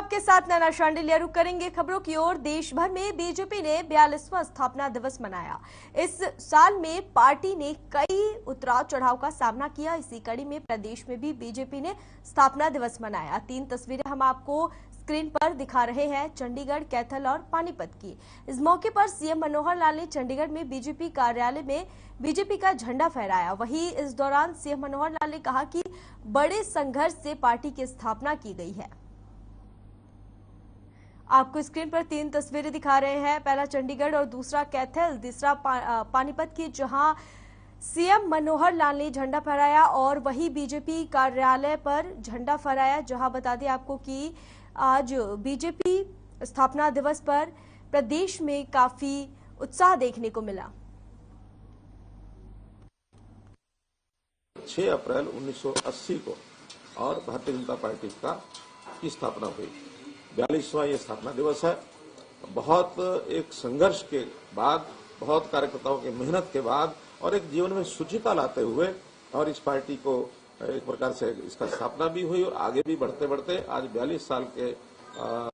आपके साथ नैना शांडिल्य। रुक करेंगे खबरों की ओर। देश भर में बीजेपी ने 42वां स्थापना दिवस मनाया। इस साल में पार्टी ने कई उतराव चढ़ाव का सामना किया। इसी कड़ी में प्रदेश में भी बीजेपी ने स्थापना दिवस मनाया। 3 तस्वीरें हम आपको स्क्रीन पर दिखा रहे हैं, चंडीगढ़, कैथल और पानीपत की। इस मौके पर सीएम मनोहर लाल ने चंडीगढ़ में बीजेपी कार्यालय में बीजेपी का झंडा फहराया। वहीं इस दौरान सीएम मनोहर लाल ने कहा कि बड़े संघर्ष से पार्टी की स्थापना की गई है। आपको स्क्रीन पर 3 तस्वीरें दिखा रहे हैं, पहला चंडीगढ़ और दूसरा कैथल, तीसरा पानीपत की, जहां सीएम मनोहर लाल ने झंडा फहराया और वही बीजेपी कार्यालय पर झंडा फहराया। जहां बता दें आपको कि आज बीजेपी स्थापना दिवस पर प्रदेश में काफी उत्साह देखने को मिला। 6 अप्रैल 1980 को और भारतीय जनता पार्टी की स्थापना हुई। 42वां ये स्थापना दिवस है। बहुत एक संघर्ष के बाद, बहुत कार्यकर्ताओं की मेहनत के बाद और एक जीवन में शुचिता लाते हुए और इस पार्टी को एक प्रकार से इसका स्थापना भी हुई और आगे भी बढ़ते बढ़ते आज 42 साल के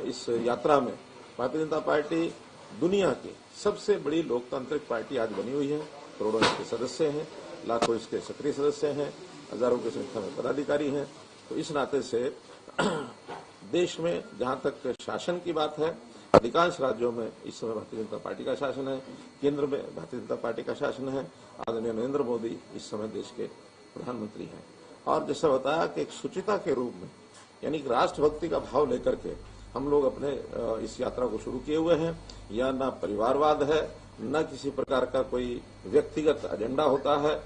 इस यात्रा में भारतीय जनता पार्टी दुनिया की सबसे बड़ी लोकतांत्रिक पार्टी आज बनी हुई है। करोड़ों इसके सदस्य हैं, लाखों इसके सक्रिय सदस्य हैं, हजारों की संख्या में पदाधिकारी हैं। तो इस नाते से देश में जहां तक शासन की बात है, अधिकांश राज्यों में इस समय भारतीय जनता पार्टी का शासन है। केंद्र में भारतीय जनता पार्टी का शासन है। आदरणीय नरेंद्र मोदी इस समय देश के प्रधानमंत्री हैं। और जैसा बताया कि एक शुचिता के रूप में, यानी राष्ट्रभक्ति का भाव लेकर के हम लोग अपने इस यात्रा को शुरू किए हुए हैं। यह न परिवारवाद है, न किसी प्रकार का कोई व्यक्तिगत एजेंडा होता है।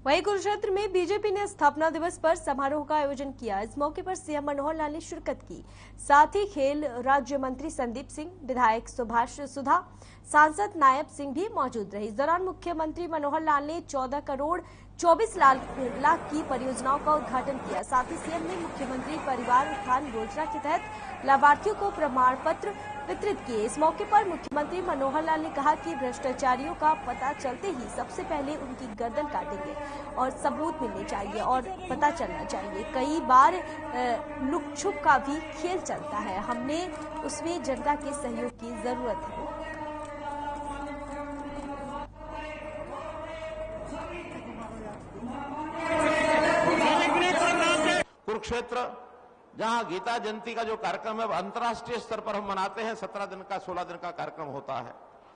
वहीं कुरुक्षेत्र में बीजेपी ने स्थापना दिवस पर समारोह का आयोजन किया। इस मौके पर सीएम मनोहर लाल ने शिरकत की। साथ ही खेल राज्य मंत्री संदीप सिंह, विधायक सुभाष सुधा, सांसद नायब सिंह भी मौजूद रहे। इस दौरान मुख्यमंत्री मनोहर लाल ने 14 करोड़ 24 लाख की परियोजनाओं का उद्घाटन किया। साथ ही सीएम ने मुख्यमंत्री परिवार उत्थान योजना के तहत लाभार्थियों को प्रमाण पत्र वितरित किए। इस मौके पर मुख्यमंत्री मनोहर लाल ने कहा कि भ्रष्टाचारियों का पता चलते ही सबसे पहले उनकी गर्दन काटेंगे और सबूत मिलने चाहिए और पता चलना चाहिए। कई बार लुक छुप का भी खेल चलता है, हमने उसमें जनता के सहयोग की जरूरत है। कुरुक्षेत्र जहां गीता जयंती का जो कार्यक्रम है अंतर्राष्ट्रीय स्तर पर हम मनाते हैं, 17 दिन का 16 दिन का कार्यक्रम होता है।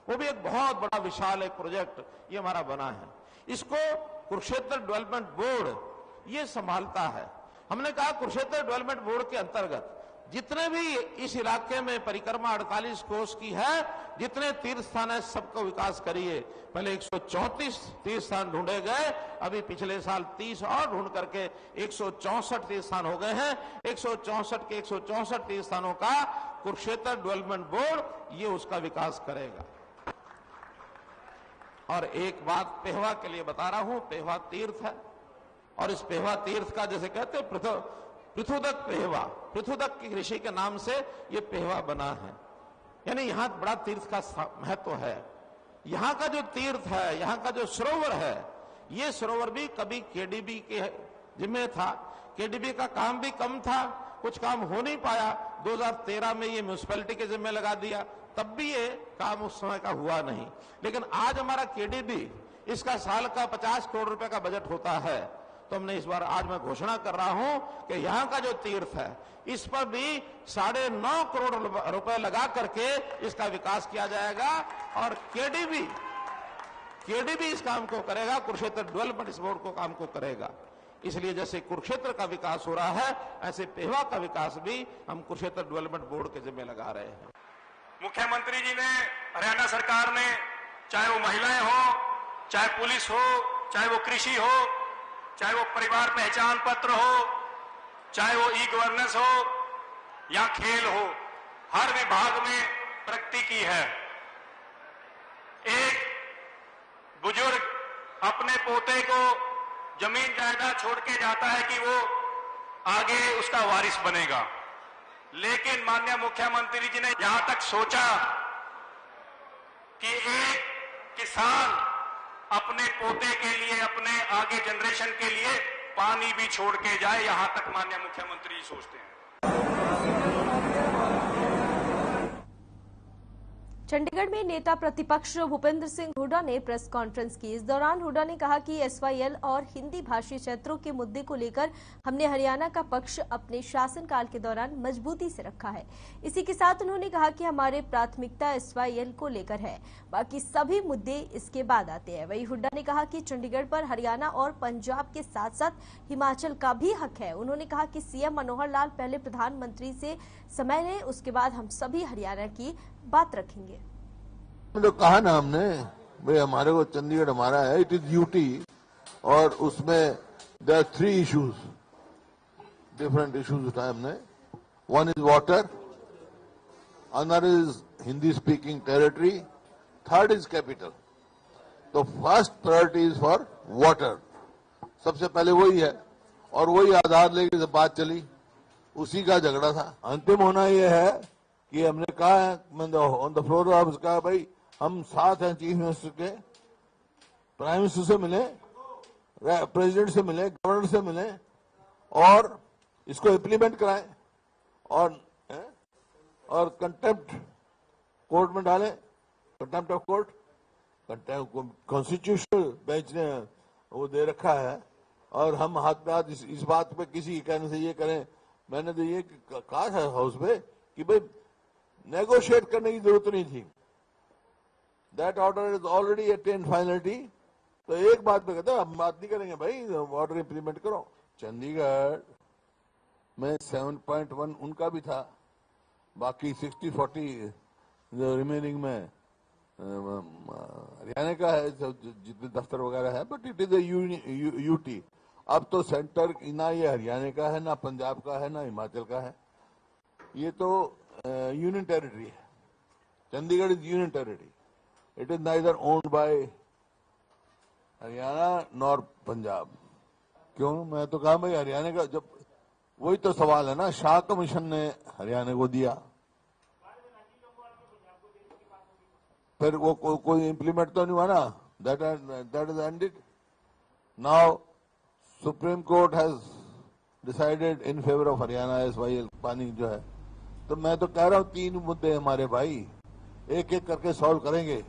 वो भी एक बहुत बड़ा विशाल एक प्रोजेक्ट ये हमारा बना है। इसको कुरुक्षेत्र डेवलपमेंट बोर्ड ये संभालता है। हमने कहा कुरुक्षेत्र डेवलपमेंट बोर्ड के अंतर्गत जितने भी इस इलाके में परिक्रमा 48 कोस की है, जितने तीर्थ स्थान है, सबको विकास करिए। पहले 134 तीर्थ स्थान ढूंढे गए, अभी पिछले साल 30 और ढूंढ करके 164 तीर्थ स्थान हो गए हैं। 164 के 164 तीर्थ स्थानों का कुरुक्षेत्र डेवलपमेंट बोर्ड ये उसका विकास करेगा। और एक बात पेहवा के लिए बता रहा हूं, पेहवा तीर्थ है और इस पेहवा तीर्थ का जैसे कहते हैं पृथुदक पेहवा, पृथुदक की ऋषि के नाम से ये पेहवा बना है। यानी यहां बड़ा तीर्थ का महत्व है। यहां का जो तीर्थ है, यहां का जो सरोवर है, ये सरोवर भी कभी केडीबी के जिम्मे था। केडीबी का काम भी कम था, कुछ काम हो नहीं पाया। 2013 में ये म्यूनिसिपैलिटी के जिम्मे लगा दिया, तब भी ये काम उस समय का हुआ नहीं। लेकिन आज हमारा केडीबी, इसका साल का 50 करोड़ रुपए का बजट होता है। तो हमने इस बार आज मैं घोषणा कर रहा हूं कि यहां का जो तीर्थ है, इस पर भी 9.5 करोड़ रुपए लगा करके इसका विकास किया जाएगा और केडीबी इस काम को करेगा, कुरुक्षेत्र डेवलपमेंट बोर्ड को काम को करेगा। इसलिए जैसे कुरुक्षेत्र का विकास हो रहा है, ऐसे पेहवा का विकास भी हम कुरुक्षेत्र डेवलपमेंट बोर्ड के जिम्मे लगा रहे हैं। मुख्यमंत्री जी ने, हरियाणा सरकार ने, चाहे वो महिलाएं हो, चाहे पुलिस हो, चाहे वो कृषि हो, चाहे वो परिवार पहचान पत्र हो, चाहे वो ई गवर्नेंस हो या खेल हो, हर विभाग में प्रगति की है। एक बुजुर्ग अपने पोते को जमीन जायदाद छोड़ के जाता है कि वो आगे उसका वारिस बनेगा, लेकिन माननीय मुख्यमंत्री जी ने यहां तक सोचा कि एक किसान अपने पोते के लिए, अपने आगे जनरेशन के लिए पानी भी छोड़ के जाए, यहां तक माननीय मुख्यमंत्री जी सोचते हैं। चंडीगढ़ में नेता प्रतिपक्ष भूपेंद्र सिंह हुड्डा ने प्रेस कॉन्फ्रेंस की। इस दौरान हुड्डा ने कहा कि एसवाईएल और हिंदी भाषी क्षेत्रों के मुद्दे को लेकर हमने हरियाणा का पक्ष अपने शासनकाल के दौरान मजबूती से रखा है। इसी के साथ उन्होंने कहा कि हमारे प्राथमिकता एसवाईएल को लेकर है, बाकी सभी मुद्दे इसके बाद आते हैं। वहीं हुड्डा ने कहा कि चंडीगढ़ पर हरियाणा और पंजाब के साथ साथ हिमाचल का भी हक है। उन्होंने कहा कि सीएम मनोहर लाल पहले प्रधानमंत्री से समय लें, उसके बाद हम सभी हरियाणा की बात रखेंगे। जो कहा ना हमने, भाई हमारे को चंडीगढ़ हमारा है, इट इज यूटी, और उसमें there are 3 issues, different issues उठाए हमने। One is water, another is Hindi speaking territory, third is capital. तो first priority is for water, सबसे पहले वही है, और वही आधार लेके जब बात चली, उसी का झगड़ा था। अंतिम होना यह है कि हमने कहा ऑन द फ्लोर ऑफ, कहा भाई हम साथ हैं चीफ मिनिस्टर के, प्राइम मिनिस्टर से मिले, प्रेसिडेंट से मिले, गवर्नर से मिले, और इसको इम्प्लीमेंट कराएं, और कंटेम्प्ट कोर्ट में डालें, contempt of court, constitutional bench ने वो दे रखा है, और हम हाथ पे हाथ इस बात पे किसी कहने से ये करें। मैंने तो ये कहा था हाउस में कि भाई नेगोशिएट करने की जरूरत नहीं थी, that order is already attend finality. तो एक बात पे कहते हैं हम बात नहीं करेंगे, भाई ऑर्डर इंप्लीमेंट करो। चंडीगढ़ में 7.1 उनका भी था, बाकी 60-40 जो रिमेनिंग में हरियाणा का है, जितने दफ्तर वगैरह है, but it is a UT. अब तो सेंटर ना ये हरियाणा का है, ना पंजाब का है, ना हिमाचल का है, ये तो यूनियन टेरिटरी है। Chandigarh is union territory, it is neither owned by Haryana nor Punjab. क्यों? मैं तो कहा भाई हरियाणा का, जब वही तो सवाल है ना, शाह कमीशन ने हरियाणा को दिया, फिर वो कोई इंप्लीमेंट तो नहीं हुआ ना, that is ended. Now supreme court has decided in favour of Haryana SYL पानी जो है। तो मैं तो कह रहा हूं 3 मुद्दे हमारे भाई, एक एक करके सॉल्व करेंगे।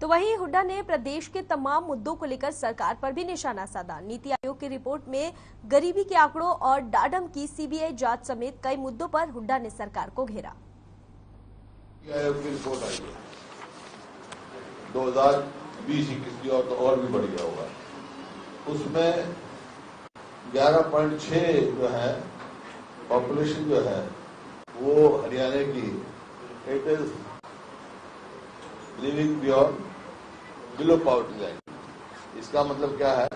तो वहीं हुड्डा ने प्रदेश के तमाम मुद्दों को लेकर सरकार पर भी निशाना साधा। नीति आयोग की रिपोर्ट में गरीबी के आंकड़ों और डाडम की सीबीआई जांच समेत कई मुद्दों पर हुड्डा ने सरकार को घेरा। नीति आयोग की रिपोर्ट आई है 2020-21 की, और भी बढ़िया होगा। उसमें 11.6 जो है पॉपुलेशन जो है वो हरियाणा की, it is living below poverty line. इसका मतलब क्या है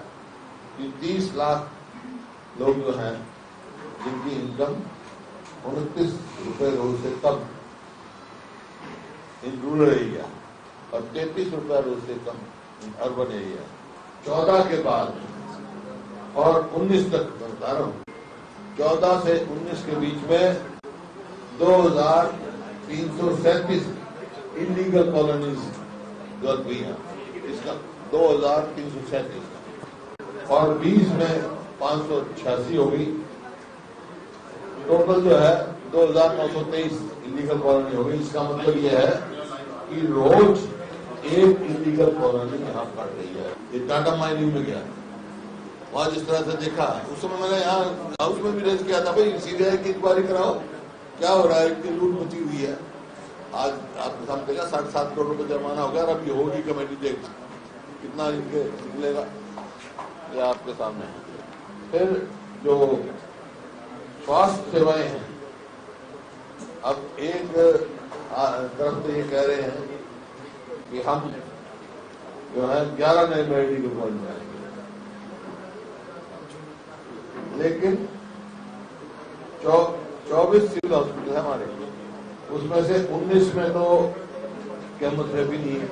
कि 30 लाख लोग जो हैं जिनकी इनकम 29 रुपए रोज से कम इन रूरल एरिया, और 33 रुपए रोज से कम इन अर्बन एरिया। 14 के बाद और 19 तक बता रहा हूं, 14 से 19 के बीच में 2337 इलीगल कॉलोनीज गल गई हैं, इसका 2337, और 20 में 586 हो गई। टोटल जो है 2923 इलीगल कॉलोनी हो गई। इसका मतलब यह है कि रोज एक इलीगल कॉलोनी यहाँ पड़ रही है। ये टाटा माइनिंग में गया, वहां जिस तरह से देखा, उस समय मैंने यहाँ हाउस में भी रेज किया था, भाई सीबीआई की इंक्वायरी कराओ, क्या हो रहा है, इतनी लूट मची हुई है। आज आपके सामने देखा 7.5 करोड़ रुपए जुर्माना हो गया, और अब ये होगी कमेटी देख कितना इनके निकलेगा, ये आपके सामने है। फिर जो स्वास्थ्य सेवाएं हैं, अब एक तरफ से ये कह रहे हैं कि हम जो है 11 नए मेडिकल कॉलेज बनाएंगे, लेकिन 24 सिविल हॉस्पिटल है हमारे, उसमें से 19 में तो केमोथेरेपी नहीं है,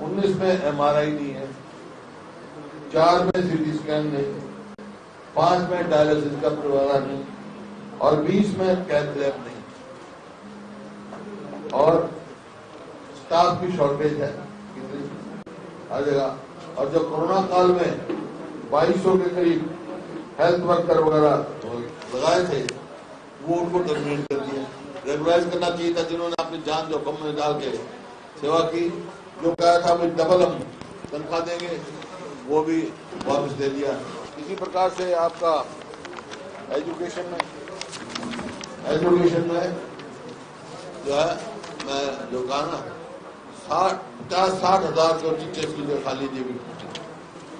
19 में एमआरआई नहीं है, 4 में सीटी स्कैन नहीं, 5 में डायलिसिस का प्रबंधन नहीं, और 20 में कैथ लैब नहीं, और स्टाफ की शॉर्टेज है हर जगह। और जो कोरोना काल में 2200 के करीब हेल्थ वर्कर वगैरह लगाए थे, वो उनको टर्मिनेट कर दिया। रेगुलराइज करना चाहिए था जिन्होंने अपनी जान जोखिम में डाल के सेवा की। जो कहा था भाई डबल हम तनख्वाह देंगे, वो भी वापस दे दिया। इसी प्रकार से आपका एजुकेशन में जो है, मैं जो कहा ना 50-60 हजार जो टीचर्स की जो खाली जगह,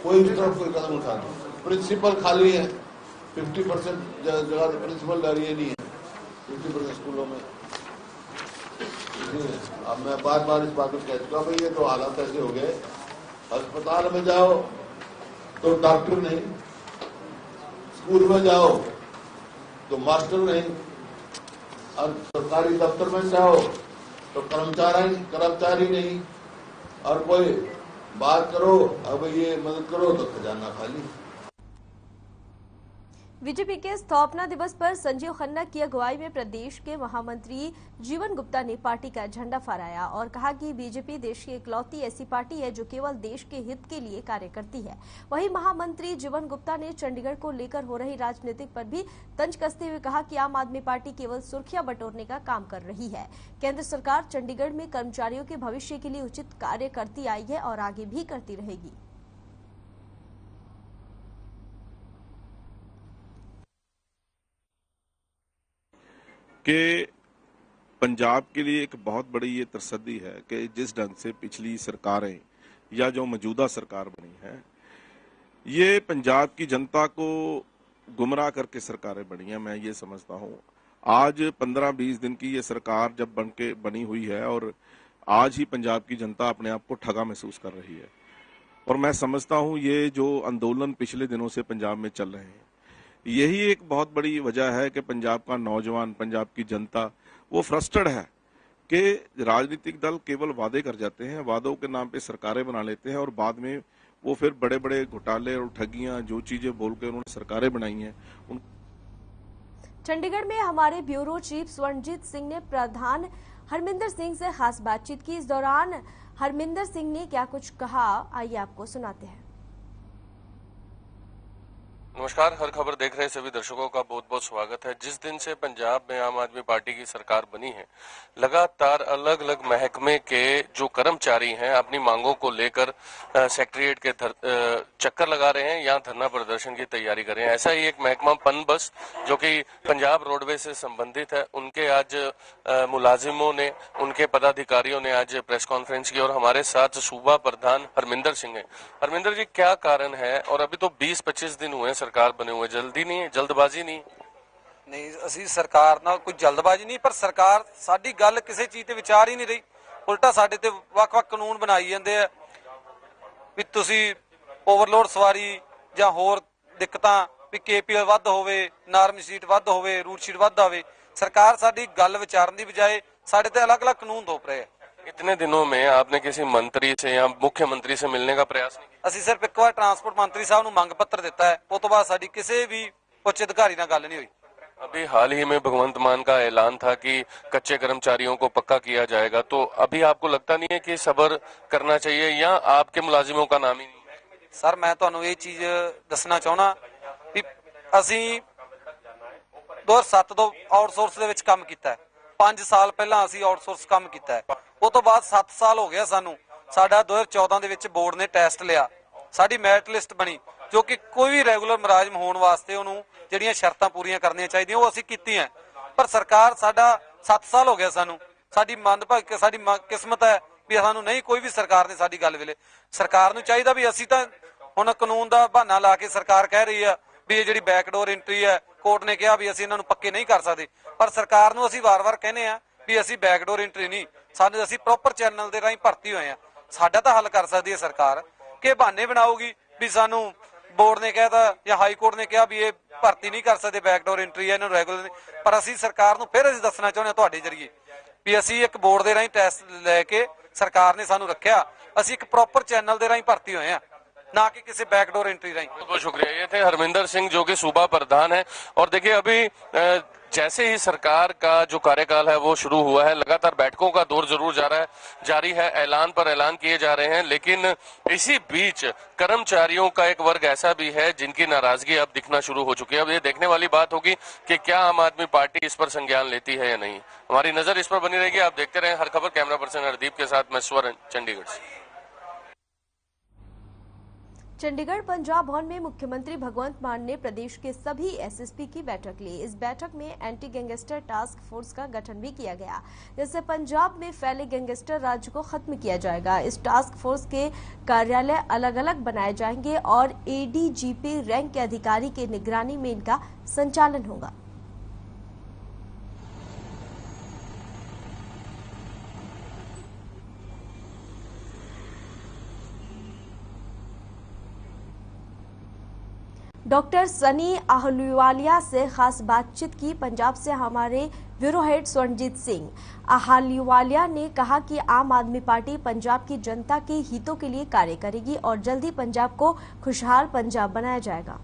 कोई भी तरफ कोई कदम उठा नहीं। प्रिंसिपल खाली है, 50% जगह तो प्रिंसिपल डालिए नहीं है 50% स्कूलों में। अब मैं बार बार इस बात को कह चुका, भाई ये तो हालात ऐसे हो गए, अस्पताल में जाओ तो डॉक्टर नहीं, स्कूल में जाओ तो मास्टर नहीं, और सरकारी दफ्तर में जाओ तो कर्मचारी नहीं, और कोई बात करो अब ये मदद करो तो खजाना खाली। बीजेपी के स्थापना दिवस पर संजीव खन्ना की अगुवाई में प्रदेश के महामंत्री जीवन गुप्ता ने पार्टी का झंडा फहराया और कहा कि बीजेपी देश की इकलौती ऐसी पार्टी है जो केवल देश के हित के लिए कार्य करती है। वहीं महामंत्री जीवन गुप्ता ने चंडीगढ़ को लेकर हो रही राजनीतिक पर भी तंज कसते हुए कहा कि आम आदमी पार्टी केवल सुर्खियां बटोरने का काम कर रही है। केंद्र सरकार चंडीगढ़ में कर्मचारियों के भविष्य के लिए उचित कार्य करती आई है और आगे भी करती रहेगी। कि पंजाब के लिए एक बहुत बड़ी ये तरसदी है कि जिस ढंग से पिछली सरकारें या जो मौजूदा सरकार बनी है, ये पंजाब की जनता को गुमराह करके सरकारें बनी हैं। मैं ये समझता हूँ आज 15-20 दिन की ये सरकार जब बनी हुई है और आज ही पंजाब की जनता अपने आप को ठगा महसूस कर रही है। और मैं समझता हूँ ये जो आंदोलन पिछले दिनों से पंजाब में चल रहे हैं, यही एक बहुत बड़ी वजह है कि पंजाब का नौजवान, पंजाब की जनता वो फ्रस्ट्रेटेड है कि राजनीतिक दल केवल वादे कर जाते हैं, वादों के नाम पे सरकारें बना लेते हैं और बाद में वो फिर बड़े बड़े घोटाले और ठगियां जो चीजें बोल के उन्होंने सरकारें बनाई हैं। चंडीगढ़ में हमारे ब्यूरो चीफ स्वर्णजीत सिंह ने प्रधान हरमिंदर सिंह से खास बातचीत की। इस दौरान हरमिंदर सिंह ने क्या कुछ कहा, आइए आपको सुनाते हैं। नमस्कार, हर खबर देख रहे सभी दर्शकों का बहुत बहुत स्वागत है। जिस दिन से पंजाब में आम आदमी पार्टी की सरकार बनी है, लगातार अलग अलग महकमे के जो कर्मचारी हैं अपनी मांगों को लेकर सेक्रेटरीट के चक्कर लगा रहे हैं, यहाँ धरना प्रदर्शन की तैयारी कर रहे हैं। ऐसा ही एक महकमा पन बस जो कि पंजाब रोडवेज से संबंधित है, उनके आज मुलाजिमों ने, उनके पदाधिकारियों ने आज प्रेस कॉन्फ्रेंस की और हमारे साथ सूबा प्रधान हरमिंदर सिंह है। हरमिंदर जी, क्या कारण है? और अभी तो 20-25 दिन हुए सरकार बने हुए, जल्दी नहीं, जल्दबाजी नहीं ਅਸੀਂ ਸਰਕਾਰ ਨਾਲ ਕੋਈ ਜਲਦਬਾਜ਼ੀ ਨਹੀਂ, ਪਰ ਸਰਕਾਰ ਸਾਡੀ ਗੱਲ ਕਿਸੇ ਚੀਜ਼ ਤੇ ਵਿਚਾਰ ਹੀ ਨਹੀਂ ਰਹੀ। ਉਲਟਾ ਸਾਡੇ ਤੇ ਵੱਖ-ਵੱਖ ਕਾਨੂੰਨ ਬਣਾਈ ਜਾਂਦੇ ਆ ਵੀ ਤੁਸੀਂ ਓਵਰਲੋਡ ਸਵਾਰੀ ਜਾਂ ਹੋਰ ਦਿੱਕਤਾਂ ਵੀ ਕੇਪੀਐਲ ਵੱਧ ਹੋਵੇ, ਨਾਰਮ ਸ਼ੀਟ ਵੱਧ ਹੋਵੇ, ਰੂਟ ਸ਼ੀਟ ਵੱਧ ਆਵੇ। ਸਰਕਾਰ ਸਾਡੀ ਗੱਲ ਵਿਚਾਰਨ ਦੀ ਬਜਾਏ ਸਾਡੇ ਤੇ ਅਲੱਗ-ਅਲੱਗ ਕਾਨੂੰਨ ਥੋਪ ਰਹੇ ਆ। इतने दिनों में आपने किसी मंत्री से या मुख्यमंत्री से मिलने का प्रयास नहीं किया? ਅਸੀਂ ਸਿਰਫ ਇੱਕ ਵਾਰ ਟਰਾਂਸਪੋਰਟ ਮੰਤਰੀ ਸਾਹਿਬ ਨੂੰ ਮੰਗ ਪੱਤਰ ਦਿੱਤਾ ਹੈ, ਉਸ ਤੋਂ ਬਾਅਦ ਸਾਡੀ ਕਿਸੇ ਵੀ ਉੱਚ ਅਧਿਕਾਰੀ ਨਾਲ ਗੱਲ ਨਹੀਂ ਹੋਈ। अभी हाल ही में भगवंत मान का ऐलान था कि कच्चे कर्मचारियों को पक्का किया जाएगा, तो अभी आपको लगता नहीं है कि सब्र करना चाहिए या आपके मुलाजिमों का नाम ही नहीं? सर, मैं ਤੁਹਾਨੂੰ ਇਹ ਚੀਜ਼ ਦੱਸਣਾ ਚਾਹੁੰਦਾ ਵੀ ਅਸੀਂ 2007 ਤੋਂ ਆਊਟਸੋਰਸ ਦੇ ਵਿੱਚ ਕੰਮ ਕੀਤਾ ਹੈ। 5 ਸਾਲ ਪਹਿਲਾਂ ਅਸੀਂ ਆਊਟਸੋਰਸ ਕੰਮ ਕੀਤਾ ਹੈ। ਉਸ ਤੋਂ ਬਾਅਦ 7 ਸਾਲ ਹੋ ਗਿਆ ਸਾਨੂੰ। ਸਾਡਾ 2014 ਦੇ ਵਿੱਚ ਬੋਰਡ ਨੇ ਟੈਸਟ ਲਿਆ, ਸਾਡੀ ਮੈਰਿਟ ਲਿਸਟ ਬਣੀ, ਜੋ ਕਿ ਕੋਈ ਵੀ ਰੈਗੂਲਰ ਮੁਲਾਜ਼ਮ ਹੋਣ ਵਾਸਤੇ ਉਹਨੂੰ ਜਿਹੜੀਆਂ ਸ਼ਰਤਾਂ ਪੂਰੀਆਂ ਕਰਨੀਆਂ ਚਾਹੀਦੀਆਂ ਉਹ ਅਸੀਂ ਕੀਤੀਆਂ। ਪਰ ਸਰਕਾਰ ਸਾਡਾ 7 ਸਾਲ ਹੋ ਗਿਆ ਸਾਨੂੰ, ਸਾਡੀ ਮੰਦਭਾਗੀ ਸਾਡੀ ਕਿਸਮਤ ਹੈ ਵੀ ਸਾਨੂੰ ਨਹੀਂ ਕੋਈ ਵੀ ਸਰਕਾਰ ਨੇ ਸਾਡੀ ਗੱਲ ਵੇਲੇ। ਸਰਕਾਰ ਨੂੰ ਚਾਹੀਦਾ ਵੀ ਅਸੀਂ ਤਾਂ ਹੁਣ ਕਾਨੂੰਨ ਦਾ ਬਹਾਨਾ ਲਾ ਕੇ ਸਰਕਾਰ ਕਹਿ ਰਹੀ ਆ ਵੀ ਇਹ ਜਿਹੜੀ ਬੈਕਡੋਰ ਐਂਟਰੀ ਹੈ, ਕੋਰਟ ਨੇ ਕਿਹਾ ਵੀ ਅਸੀਂ ਇਹਨਾਂ ਨੂੰ ਪੱਕੇ ਨਹੀਂ ਕਰ ਸਕਦੇ, ਪਰ ਸਰਕਾਰ ਨੂੰ ਅਸੀਂ ਵਾਰ-ਵਾਰ ਕਹਿੰਦੇ ਆ ਵੀ ਅਸੀਂ ਬੈਕਡੋਰ ਐਂਟਰੀ ਨਹੀਂ, ਸਾਨੂੰ ਅਸੀਂ ਪ੍ਰੋਪਰ ਚੈਨਲ ਦੇ ਰਾਹੀਂ ਭਰਤੀ ਹੋਏ ਆ। ਸਾਡਾ ਤਾਂ ਹੱਲ ਕਰ ਸਕਦੀ ਹੈ ਸਰਕਾਰ ਕਿ ਬਹਾਨੇ ਬਣਾਊਗੀ ਵੀ ਸਾਨੂੰ बोर्ड ने कहता या हाई कोर्ट ने कहा भी ये भर्ती नहीं कर सकते, बैकडोर एंट्री है, इन्होंने रेगुलर नहीं। पर असी सरकार को फिर असीं दसना चाहुंदे तुहाडे जरिए भी असीं एक बोर्ड के राहीं टैस्ट लैके सरकार ने सानू रखिया, असीं एक प्रॉपर चैनल के राहीं भर्ती होए हैं, ना कि किसी बैकडोर एंट्री राहीं। बहुत बहुत शुक्रिया। ये थे हरमिंदर सिंह जो कि सूबा प्रधान है। और देखिए अभी जैसे ही सरकार का जो कार्यकाल है वो शुरू हुआ है, लगातार बैठकों का दौर जरूर जारी है, ऐलान पर ऐलान किए जा रहे हैं, लेकिन इसी बीच कर्मचारियों का एक वर्ग ऐसा भी है जिनकी नाराजगी अब दिखना शुरू हो चुकी है। अब ये देखने वाली बात होगी कि क्या आम आदमी पार्टी इस पर संज्ञान लेती है या नहीं। हमारी नजर इस पर बनी रहेगी। आप देखते रहें हर खबर। कैमरा पर्सन हरदीप के साथ मैं स्वर्ण, चंडीगढ़ से। चंडीगढ़ पंजाब भवन में मुख्यमंत्री भगवंत मान ने प्रदेश के सभी एसएसपी की बैठक ली। इस बैठक में एंटी गैंगस्टर टास्क फोर्स का गठन भी किया गया, जिससे पंजाब में फैले गैंगस्टर राज को खत्म किया जाएगा। इस टास्क फोर्स के कार्यालय अलग अलग बनाए जाएंगे और एडीजीपी रैंक के अधिकारी के निगरानी में इनका संचालन होगा। डॉक्टर सनी आहलूवालिया से खास बातचीत की। पंजाब से हमारे ब्यूरो हेड स्वर्णजीत सिंह। आहलूवालिया ने कहा कि आम आदमी पार्टी पंजाब की जनता के हितों के लिए कार्य करेगी और जल्द ही पंजाब को खुशहाल पंजाब बनाया जाएगा।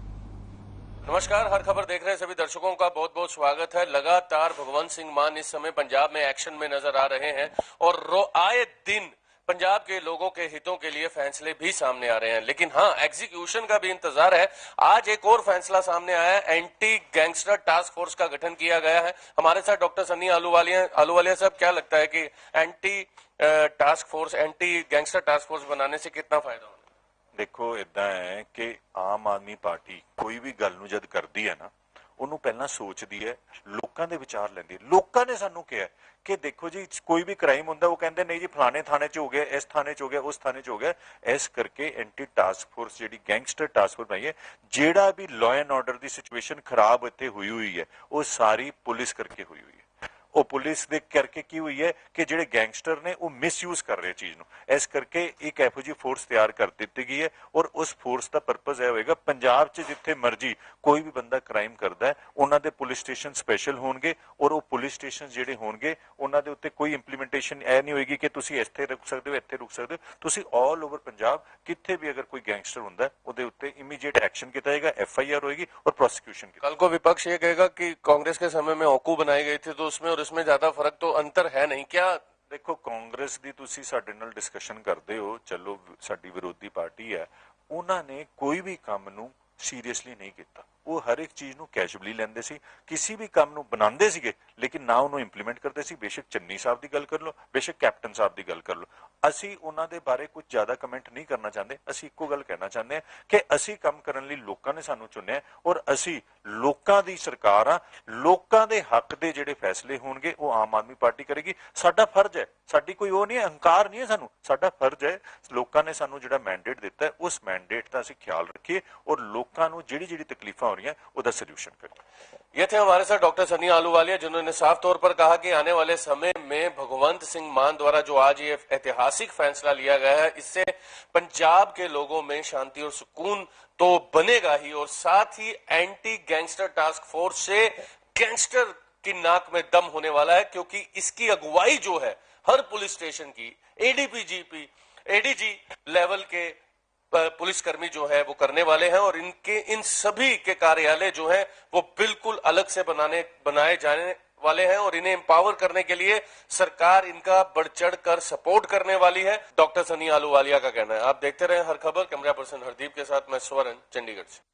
नमस्कार, हर खबर देख रहे सभी दर्शकों का बहुत बहुत स्वागत है। लगातार भगवंत सिंह मान इस समय पंजाब में एक्शन में नजर आ रहे हैं और आए दिन पंजाब के लोगों के हितों के लिए फैसले भी सामने आ रहे हैं, लेकिन हाँ, एग्जीक्यूशन का भी इंतजार है। आज एक और फैसला सामने आया है, एंटी गैंगस्टर टास्क फोर्स का गठन किया गया है। हमारे साथ डॉक्टर सनी आहलूवालिया साहब, क्या लगता है कि anti task force, anti gangster task force बनाने से कितना फायदा होगा? देखो, इदा है कि आम आदमी पार्टी कोई भी गल नूं जद करदी है ना, ਉਹਨੂੰ ਪਹਿਲਾਂ ਸੋਚਦੀ ਹੈ, ਲੋਕਾਂ ਦੇ ਵਿਚਾਰ ਲੈਂਦੀ ਹੈ। ਲੋਕਾਂ ਨੇ ਸਾਨੂੰ ਕਿਹਾ ਕਿ ਦੇਖੋ ਜੀ, ਕੋਈ ਵੀ ਕ੍ਰਾਈਮ ਹੁੰਦਾ ਉਹ ਕਹਿੰਦੇ ਨਹੀਂ ਜੀ ਫਲਾਣੇ ਥਾਣੇ 'ਚ ਹੋ ਗਿਆ, ਇਸ ਥਾਣੇ 'ਚ ਹੋ ਗਿਆ, ਉਸ ਥਾਣੇ 'ਚ ਹੋ ਗਿਆ। ਇਸ ਕਰਕੇ ਐਂਟੀ ਟਾਸਕ ਫੋਰਸ ਜਿਹੜੀ ਗੈਂਗਸਟਰ ਟਾਸਕ ਫੋਰਸ ਬਣਾਈ ਹੈ, ਜਿਹੜਾ ਵੀ law and order the situation ਖਰਾਬ ਇੱਥੇ ਹੋਈ ਹੈ, ਉਹ ਸਾਰੀ ਪੁਲਿਸ ਕਰਕੇ ਹੋਈ ਹੈ। ਉਹ ਪੁਲਿਸ ਦੇ ਕਰਕੇ ਕੀ ਹੋਈ ਹੈ ਕਿ ਜਿਹੜੇ ਗੈਂਗਸਟਰ ਨੇ ਉਹ ਮਿਸਯੂਜ਼ ਕਰ ਰਹੇ ਚੀਜ਼ ਨੂੰ। ਇਸ ਕਰਕੇ ਇੱਕ ਇਹੋ ਜਿਹੀ ਫੋਰਸ ਤਿਆਰ ਕਰ ਦਿੱਤੀ ਗਈ ਹੈ ਔਰ ਉਸ ਫੋਰਸ ਦਾ ਪਰਪਸ ਇਹ ਹੋਏਗਾ, ਪੰਜਾਬ 'ਚ ਜਿੱਥੇ ਮਰਜ਼ੀ ਕੋਈ ਵੀ ਬੰਦਾ ਕ੍ਰਾਈਮ ਕਰਦਾ ਹੈ, ਉਹਨਾਂ ਦੇ ਪੁਲਿਸ ਸਟੇਸ਼ਨ ਸਪੈਸ਼ਲ ਹੋਣਗੇ ਔਰ ਉਹ ਪੁਲਿਸ ਸਟੇਸ਼ਨ ਜਿਹੜੇ ਹੋਣਗੇ ਉਹਨਾਂ ਦੇ ਉੱਤੇ ਕੋਈ ਇੰਪਲੀਮੈਂਟੇਸ਼ਨ ਇਹ ਨਹੀਂ ਹੋਏਗੀ ਕਿ ਤੁਸੀਂ ਇੱਥੇ ਰੁਕ ਸਕਦੇ ਹੋ, ਇੱਥੇ ਰੁਕ ਸਕਦੇ ਹੋ। ਤੁਸੀਂ ਆਲ ਓਵਰ ਪੰਜਾਬ ਕਿੱਥੇ ਵੀ अगर कोई गैंगस्टर होता है, ਉਹਦੇ ਉੱਤੇ इमीडिएट एक्शन किया जाएगा, FIR होगी और प्रोसिक्यूशन। कल को विपक्ष ये कहेगा कि कांग्रेस के समय में औकू बनाई गई थी, तो उसमें और इसमें ज्यादा फर्क तो अंतर है नहीं क्या? देखो, कांग्रेस ਦੀ ਤੁਸੀਂ ਸਾਡੇ ਨਾਲ ਡਿਸਕਸ਼ਨ ਕਰਦੇ ਹੋ, ਚਲੋ ਸਾਡੀ ਵਿਰੋਧੀ ਪਾਰਟੀ ਹੈ, ਉਹਨਾਂ ਨੇ ਕੋਈ ਵੀ ਕੰਮ ਨੂੰ ਸੀਰੀਅਸਲੀ ਨਹੀਂ ਕੀਤਾ। ਉਹ ਹਰ ਇੱਕ ਚੀਜ਼ ਨੂੰ ਕੈਜੂਅਲੀ ਲੈਂਦੇ ਸੀ, ਕਿਸੇ ਵੀ ਕੰਮ ਨੂੰ ਬਣਾਉਂਦੇ ਸੀਗੇ ਲੇਕਿਨ ਨਾ ਉਹਨੂੰ ਇੰਪਲੀਮੈਂਟ ਕਰਦੇ ਸੀ। ਬੇਸ਼ੱਕ ਚੰਨੀ ਸਾਹਿਬ ਦੀ ਗੱਲ ਕਰ ਲਓ, ਬੇਸ਼ੱਕ ਕੈਪਟਨ ਸਾਹਿਬ ਦੀ ਗੱਲ ਕਰ ਲਓ, ਅਸੀਂ ਉਹਨਾਂ ਦੇ ਬਾਰੇ ਕੁਝ ਜ਼ਿਆਦਾ ਕਮੈਂਟ ਨਹੀਂ ਕਰਨਾ ਚਾਹੁੰਦੇ। ਅਸੀਂ ਇੱਕੋ ਗੱਲ ਕਹਿਣਾ ਚਾਹੁੰਦੇ ਹਾਂ ਕਿ ਅਸੀਂ ਕੰਮ ਕਰਨ ਲਈ ਲੋਕਾਂ ਨੇ ਸਾਨੂੰ ਚੁਣਿਆ ਔਰ ਅਸੀਂ ਲੋਕਾਂ ਦੀ ਸਰਕਾਰ ਆ। ਲੋਕਾਂ ਦੇ ਹੱਕ ਦੇ ਜਿਹੜੇ ਫੈਸਲੇ ਹੋਣਗੇ ਉਹ ਆਮ ਆਦਮੀ ਪਾਰਟੀ ਕਰੇਗੀ। ਸਾਡਾ ਫਰਜ਼ ਹੈ, ਸਾਡੀ ਕੋਈ ਉਹ ਨਹੀਂ ਹੈ, ਅਹੰਕਾਰ ਨਹੀਂ ਹੈ ਸਾਨੂੰ, ਸਾਡਾ ਫਰਜ਼ ਹੈ। ਲੋਕਾਂ ਨੇ ਸਾਨੂੰ ਜਿਹੜਾ ਮੈਂਡੇਟ ਦਿੱਤਾ ਹੈ, ਉਸ ਮੈਂਡੇਟ ਦਾ ਅਸੀਂ ਖਿਆਲ ਰੱਖੀਏ ਔਰ ਲੋਕਾਂ ਨੂੰ ਜਿਹੜੀ ਤਕਲੀਫਾਂ हो रही है उसका सॉल्यूशन करें। ये थे हमारे साथ डॉक्टर सनी आहलूवालिया, जिन्होंने साफ तौर पर कहा कि आने वाले समय में भगवंत सिंह मान द्वारा जो आज ये ऐतिहासिक फैसला लिया गया है, इससे पंजाब के लोगों में शांति और सुकून तो बनेगा ही और साथ ही एंटी गैंगस्टर टास्क फोर्स से गैंगस्टर की नाक में दम होने वाला है, क्योंकि इसकी अगुवाई जो है हर पुलिस स्टेशन की एडीजी लेवल के पुलिसकर्मी जो है वो करने वाले हैं और इन सभी के कार्यालय जो है वो बिल्कुल अलग से बनाए जाने वाले हैं और इन्हें एम्पावर करने के लिए सरकार इनका बढ़ चढ़ कर सपोर्ट करने वाली है। डॉक्टर सनी आहलूवालिया का कहना है। आप देखते रहे हर खबर। कैमरा पर्सन हरदीप के साथ मैं स्वर्ण, चंडीगढ़ से।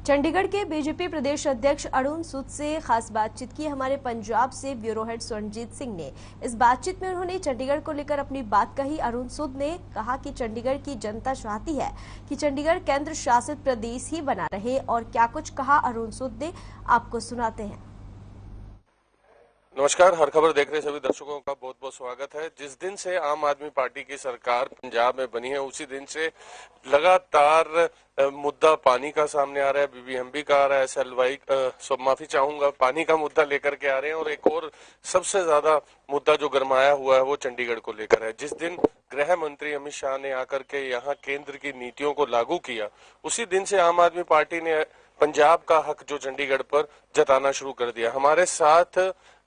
चंडीगढ़ के बीजेपी प्रदेश अध्यक्ष अरुण सूद से खास बातचीत की हमारे पंजाब से ब्यूरो हेड स्वर्णजीत सिंह ने। इस बातचीत में उन्होंने चंडीगढ़ को लेकर अपनी बात कही। अरुण सूद ने कहा कि चंडीगढ़ की जनता चाहती है कि चंडीगढ़ केंद्र शासित प्रदेश ही बना रहे और क्या कुछ कहा अरुण सूद ने, आपको सुनाते हैं। नमस्कार, हर खबर देख रहे सभी दर्शकों का बहुत बहुत स्वागत है। जिस दिन से आम आदमी पार्टी की सरकार पंजाब में बनी है, उसी दिन से लगातार मुद्दा पानी का सामने आ रहा है, BBMB का आ रहा है, SLY माफी चाहूंगा, पानी का मुद्दा लेकर के आ रहे हैं और एक और सबसे ज्यादा मुद्दा जो गरमाया हुआ है वो चंडीगढ़ को लेकर है। जिस दिन गृह मंत्री अमित शाह ने आकर के यहाँ केंद्र की नीतियों को लागू किया, उसी दिन से आम आदमी पार्टी ने पंजाब का हक जो चंडीगढ़ पर जताना शुरू कर दिया। हमारे साथ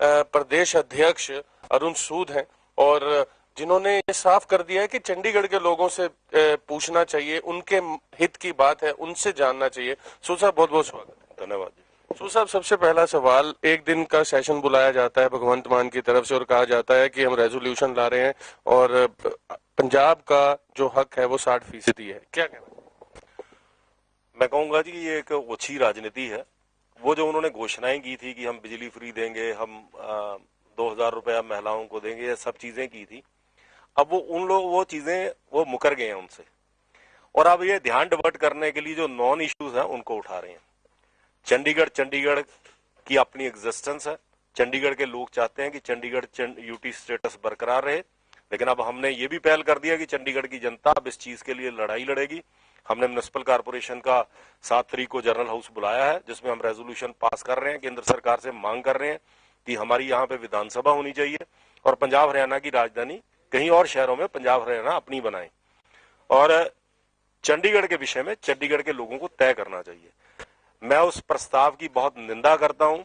प्रदेश अध्यक्ष अरुण सूद हैं और जिन्होंने ये साफ कर दिया है कि चंडीगढ़ के लोगों से पूछना चाहिए, उनके हित की बात है, उनसे जानना चाहिए। सूद साहब, बहुत बहुत स्वागत। धन्यवाद। साहब, सबसे पहला सवाल, एक दिन का सेशन बुलाया जाता है भगवंत मान की तरफ से और कहा जाता है कि हम रेजोल्यूशन ला रहे हैं और पंजाब का जो हक है वो 60% है, क्या कहना? मैं कहूंगा जी ये एक ओछी राजनीति है। वो जो उन्होंने घोषणाएं की थी कि हम बिजली फ्री देंगे, हम 2000 रुपया महिलाओं को देंगे, ये सब चीजें की थी। अब वो चीजें वो मुकर गए हैं उनसे, और अब ये ध्यान डिवर्ट करने के लिए जो नॉन इश्यूज हैं उनको उठा रहे हैं। चंडीगढ़ की अपनी एग्जिस्टेंस है, चंडीगढ़ के लोग चाहते हैं कि चंडीगढ़ यूटी स्टेटस बरकरार रहे, लेकिन अब हमने ये भी पहल कर दिया कि चंडीगढ़ की जनता अब इस चीज के लिए लड़ाई लड़ेगी। हमने म्युनिसिपल कारपोरेशन का 7 तारीख को जनरल हाउस बुलाया है, जिसमें हम रेजोल्यूशन पास कर रहे हैं, केंद्र सरकार से मांग कर रहे हैं कि हमारी यहाँ पे विधानसभा होनी चाहिए और पंजाब हरियाणा की राजधानी कहीं और शहरों में पंजाब हरियाणा अपनी बनाए, और चंडीगढ़ के विषय में चंडीगढ़ के लोगों को तय करना चाहिए। मैं उस प्रस्ताव की बहुत निंदा करता हूं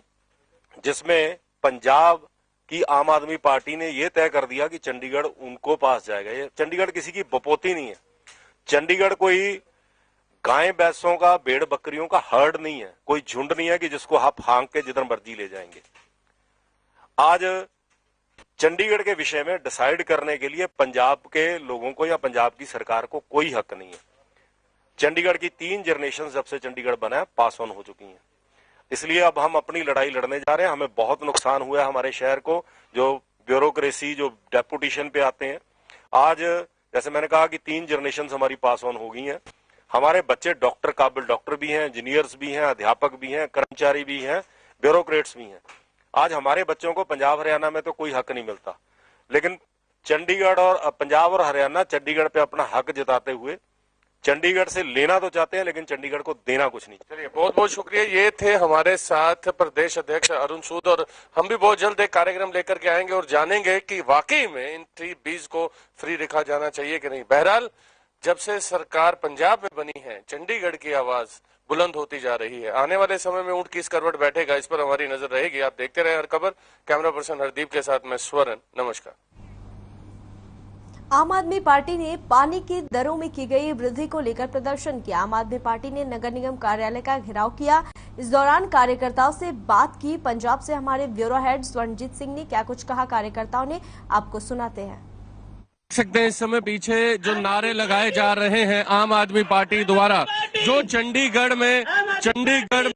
जिसमें पंजाब की आम आदमी पार्टी ने यह तय कर दिया कि चंडीगढ़ उनको पास जाएगा। ये चंडीगढ़ किसी की बपोती नहीं है, चंडीगढ़ कोई गाय भैंसों का, भेड़ बकरियों का हर्ड नहीं है, कोई झुंड नहीं है कि जिसको आप हाँक के जिधर मर्जी ले जाएंगे। आज चंडीगढ़ के विषय में डिसाइड करने के लिए पंजाब के लोगों को या पंजाब की सरकार को कोई हक नहीं है। चंडीगढ़ की 3 जनरेशन जब से चंडीगढ़ बना है पास ऑन हो चुकी हैं, इसलिए अब हम अपनी लड़ाई लड़ने जा रहे हैं। हमें बहुत नुकसान हुआ है हमारे शहर को, जो ब्यूरोक्रेसी, जो डेपुटेशन पे आते हैं। आज जैसे मैंने कहा कि 3 जनरेशन हमारी पास ऑन हो गई हैं। हमारे बच्चे डॉक्टर, काबिल डॉक्टर भी हैं, इंजीनियर्स भी हैं, अध्यापक भी हैं, कर्मचारी भी हैं, ब्यूरोक्रेट्स भी हैं। आज हमारे बच्चों को पंजाब हरियाणा में तो कोई हक नहीं मिलता, लेकिन चंडीगढ़ और पंजाब और हरियाणा चंडीगढ़ पे अपना हक जताते हुए चंडीगढ़ से लेना तो चाहते हैं लेकिन चंडीगढ़ को देना कुछ नहीं। चलिए, बहुत बहुत शुक्रिया। ये थे हमारे साथ प्रदेश अध्यक्ष अरुण सूद, और हम भी बहुत जल्द एक कार्यक्रम लेकर के आएंगे और जानेंगे कि वाकई में इन 3 बीज को फ्री रखा जाना चाहिए कि नहीं। बहरहाल, जब से सरकार पंजाब में बनी है, चंडीगढ़ की आवाज बुलंद होती जा रही है। आने वाले समय में ऊंट किस करवट बैठेगा, इस पर हमारी नजर रहेगी। आप देखते रहे हर खबर। कैमरा पर्सन हरदीप के साथ मैं स्वर्ण, नमस्कार। आम आदमी पार्टी ने पानी की दरों में की गई वृद्धि को लेकर प्रदर्शन किया। आम आदमी पार्टी ने नगर निगम कार्यालय का घेराव किया। इस दौरान कार्यकर्ताओं से बात की। पंजाब से हमारे ब्यूरो हेड स्वर्णजीत सिंह ने क्या कुछ कहा कार्यकर्ताओं ने, आपको सुनाते हैं। सकते हैं इस समय पीछे जो नारे लगाए जा रहे हैं आम आदमी पार्टी द्वारा, जो चंडीगढ़ में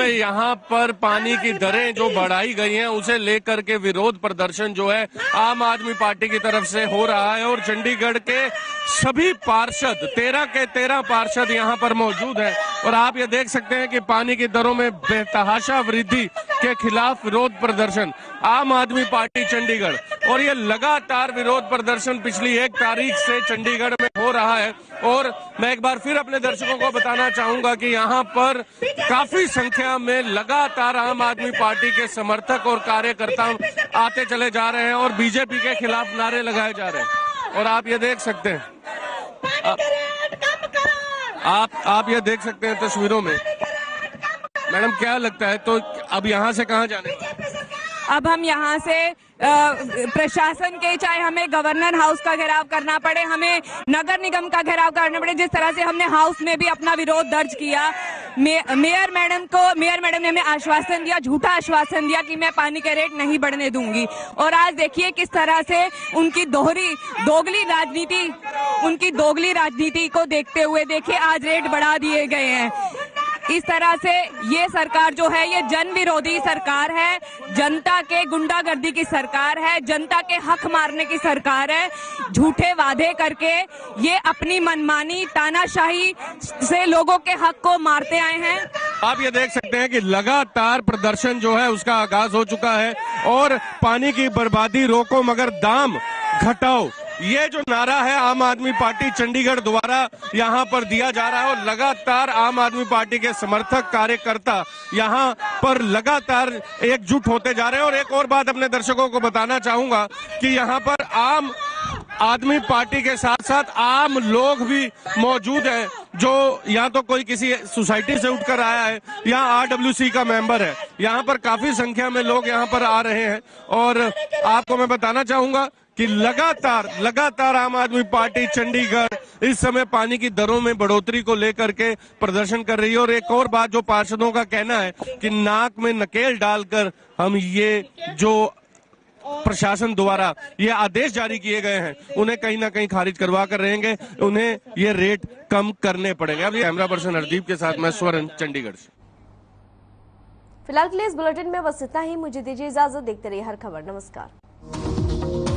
यहाँ पर पानी की दरें जो बढ़ाई गई हैं उसे लेकर के विरोध प्रदर्शन जो है आम आदमी पार्टी की तरफ से हो रहा है। और चंडीगढ़ के सभी पार्षद, 13 के 13 पार्षद यहाँ पर मौजूद हैं। और आप ये देख सकते हैं कि पानी की दरों में बेतहाशा वृद्धि के खिलाफ विरोध प्रदर्शन आम आदमी पार्टी चंडीगढ़, और ये लगातार विरोध प्रदर्शन पिछली 1 तारीख से चंडीगढ़ में हो रहा है। और मैं एक बार फिर अपने दर्शकों को बताना चाहूंगा कि यहाँ पर काफी संख्या में लगातार आम आदमी पार्टी के समर्थक और कार्यकर्ता आते चले जा रहे हैं और बीजेपी के खिलाफ नारे लगाए जा रहे हैं। और आप ये देख सकते हैं, आप ये देख सकते हैं तस्वीरों में। मैडम, क्या लगता है, तो अब यहाँ से कहाँ जाने? अब हम यहाँ से प्रशासन के, चाहे हमें गवर्नर हाउस का घेराव करना पड़े, हमें नगर निगम का घेराव करना पड़े, जिस तरह से हमने हाउस में भी अपना विरोध दर्ज किया। मेयर मैडम ने हमें आश्वासन दिया, झूठा आश्वासन दिया कि मैं पानी के रेट नहीं बढ़ने दूंगी। और आज देखिए किस तरह से उनकी दोगली राजनीति को देखते हुए देखिए आज रेट बढ़ा दिए गए हैं। इस तरह से ये सरकार जो है ये जन विरोधी सरकार है, जनता के गुंडागर्दी की सरकार है, जनता के हक मारने की सरकार है। झूठे वादे करके ये अपनी मनमानी तानाशाही से लोगों के हक को मारते आए हैं। आप ये देख सकते हैं कि लगातार प्रदर्शन जो है उसका आगाज हो चुका है। और पानी की बर्बादी रोको मगर दाम घटाओ, ये जो नारा है आम आदमी पार्टी चंडीगढ़ द्वारा यहाँ पर दिया जा रहा है। और लगातार आम आदमी पार्टी के समर्थक कार्यकर्ता यहाँ पर लगातार एकजुट होते जा रहे हैं। और एक और बात अपने दर्शकों को बताना चाहूंगा कि यहाँ पर आम आदमी पार्टी के साथ साथ आम लोग भी मौजूद हैं, जो या तो कोई किसी सोसाइटी से उठकर आया है या RWC का मेंबर है। यहाँ पर काफी संख्या में लोग यहाँ पर आ रहे हैं। और आपको मैं बताना चाहूंगा कि लगातार आम आदमी पार्टी चंडीगढ़ इस समय पानी की दरों में बढ़ोतरी को लेकर के प्रदर्शन कर रही है। और एक और बात जो पार्षदों का कहना है कि नाक में नकेल डालकर हम ये जो प्रशासन द्वारा ये आदेश जारी किए गए हैं उन्हें कहीं ना कहीं खारिज करवा कर रहेंगे, उन्हें ये रेट कम करने पड़ेंगे। अब कैमरा पर्सन हरदीप के साथ मैं स्वर्ण, चंडीगढ़ से। फिलहाल के लिए इस बुलेटिन में बस इतना ही। मुझे दीजिए इजाजत। देखते रहिए हर खबर। नमस्कार।